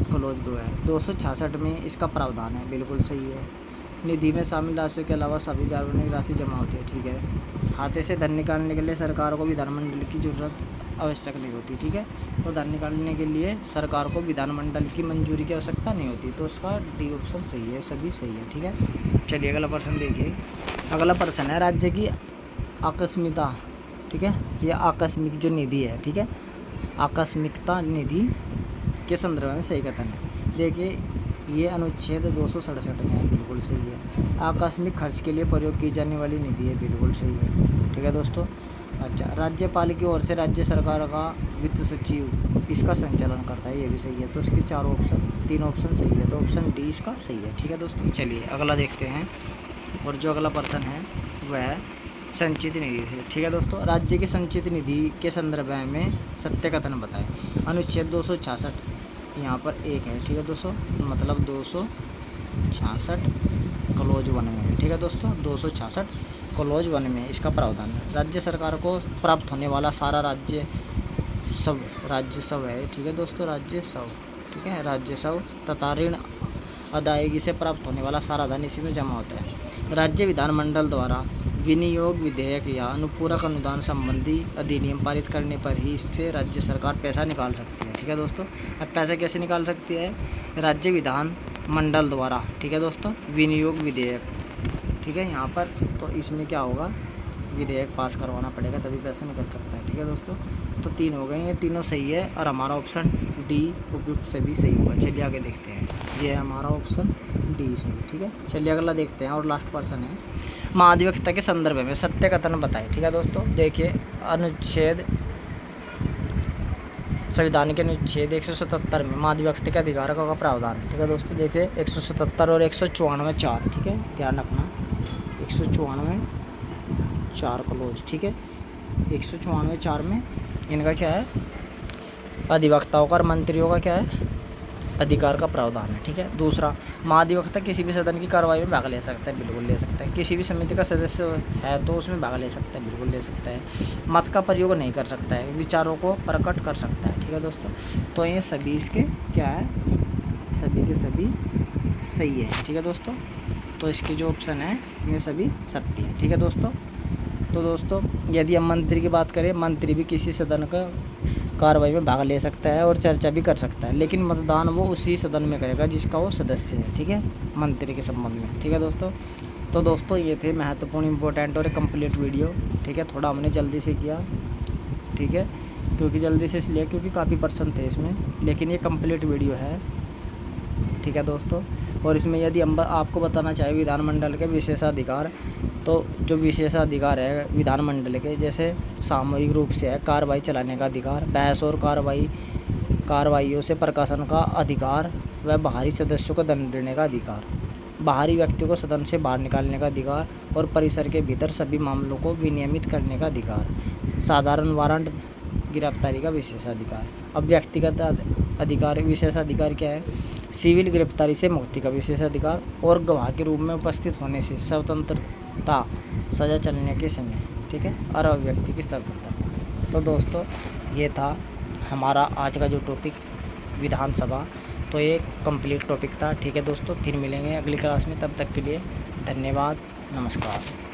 क्लोज 2 है, 266 में इसका प्रावधान है, बिल्कुल सही है। निधि में शामिल राशियों के अलावा सभी सार्वजनिक राशि जमा होती है। ठीक है, खाते से धन निकालने के लिए सरकार को विधानमंडल की जरूरत आवश्यक नहीं होती। ठीक है, तो धन निकालने के लिए सरकार को विधानमंडल की मंजूरी की आवश्यकता नहीं होती, तो उसका डी ऑप्शन सही है, सभी सही है। ठीक है, चलिए अगला प्रश्न देखिए। अगला प्रश्न है, राज्य की आकस्मिकता, ठीक है, ये आकस्मिक जो निधि है, ठीक है, आकस्मिकता निधि के संदर्भ में सही कथन है। देखिए ये अनुच्छेद 267 में है, बिल्कुल सही है। आकस्मिक खर्च के लिए प्रयोग की जाने वाली निधि है, बिल्कुल सही है। ठीक है दोस्तों, अच्छा, राज्यपाल की ओर से राज्य सरकार का वित्त सचिव इसका संचालन करता है, ये भी सही है। तो इसके 3 ऑप्शन सही है, तो ऑप्शन डी इसका सही है। ठीक है दोस्तों, चलिए अगला देखते हैं। और जो अगला प्रश्न है वह संचित निधि है। ठीक है दोस्तों, राज्य की संचित निधि के संदर्भ में सत्य कथन बताएं। अनुच्छेद 266 यहाँ पर 1 है। ठीक है दोस्तों, मतलब 266 क्लोज 1 में है। ठीक है दोस्तों, 266 क्लोज 1 में इसका प्रावधान है। राज्य सरकार को प्राप्त होने वाला सारा राज्यस्व है। ठीक है दोस्तों, राज्यस्व, ठीक है, राजस्व तथा ऋण अदायगी से प्राप्त होने वाला सारा धन इसी में जमा होता है। राज्य विधानमंडल द्वारा विनियोग विधेयक या अनुपूरक अनुदान संबंधी अधिनियम पारित करने पर ही इससे राज्य सरकार पैसा निकाल सकती है। ठीक है दोस्तों, अब पैसा कैसे निकाल सकती है, राज्य विधान मंडल द्वारा। ठीक है दोस्तों, विनियोग विधेयक, ठीक है, यहाँ पर तो इसमें क्या होगा, विधेयक पास करवाना पड़ेगा, तभी पैसा निकल सकता है। ठीक है दोस्तों, तो 3 हो गए, ये तीनों सही है और हमारा ऑप्शन डी उपयुक्त से भी सही होगा। चलिए आगे देखते हैं, ये है हमारा ऑप्शन डी सही। ठीक है, चलिए अगला देखते हैं और लास्ट पर्सन है, महाधिवक्ता के संदर्भ में सत्य कथन बताएं। ठीक है दोस्तों, देखिए अनुच्छेद संविधान के अनुच्छेद 177 में महाधिवक्ता के अधिकार का प्रावधान है। ठीक है दोस्तों, देखिए 177 और 194 4। ठीक है, ध्यान रखना 194 4 क्लोज। ठीक है, 194 4 में इनका क्या है, अधिवक्ताओं का और मंत्रियों का क्या है, अधिकार का प्रावधान है। ठीक है, दूसरा, महाधिवक्ता किसी भी सदन की कार्रवाई में भाग ले सकता है, बिल्कुल ले सकता है। किसी भी समिति का सदस्य है तो उसमें भाग ले सकता है, बिल्कुल ले सकता है। मत का प्रयोग नहीं कर सकता है, विचारों को प्रकट कर सकता है। ठीक है दोस्तों, तो ये सभी इसके क्या है, सभी के सभी सही है। ठीक है दोस्तों, तो इसके जो ऑप्शन है ये सभी सत्य है। ठीक है दोस्तों, तो दोस्तों यदि हम मंत्री की बात करें, मंत्री भी किसी सदन का कार्रवाई में भाग ले सकता है और चर्चा भी कर सकता है, लेकिन मतदान वो उसी सदन में करेगा जिसका वो सदस्य है। ठीक है, मंत्री के संबंध में। ठीक है दोस्तों, तो दोस्तों ये थे महत्वपूर्ण, इंपॉर्टेंट और कंप्लीट वीडियो। ठीक है, थोड़ा हमने जल्दी से किया, ठीक है, क्योंकि जल्दी से इसलिए क्योंकि काफ़ी पर्सन थे इसमें, लेकिन ये कंप्लीट वीडियो है। ठीक है दोस्तों, और इसमें यदि हम आपको बताना चाहे विधानमंडल के विशेषाधिकार, तो जो विशेषाधिकार है विधानमंडल के, जैसे सामूहिक रूप से है कार्रवाई चलाने का अधिकार, बहस और कार्रवाइयों से प्रकाशन का अधिकार, व बाहरी सदस्यों को दंड देने का अधिकार, बाहरी व्यक्तियों को सदन से बाहर निकालने का अधिकार और परिसर के भीतर सभी मामलों को विनियमित करने का अधिकार, साधारण वारंट गिरफ्तारी का विशेषाधिकार। अब व्यक्तिगत अधिकार, विशेषाधिकार क्या है, सिविल गिरफ्तारी से मुक्ति का विशेषाधिकार और गवाह के रूप में उपस्थित होने से स्वतंत्रता, सजा चलने के समय। ठीक है, और अभिव्यक्ति की स्वतंत्रता। तो दोस्तों ये था हमारा आज का जो टॉपिक विधानसभा, तो ये कंप्लीट टॉपिक था। ठीक है दोस्तों, फिर मिलेंगे अगली क्लास में, तब तक के लिए धन्यवाद, नमस्कार।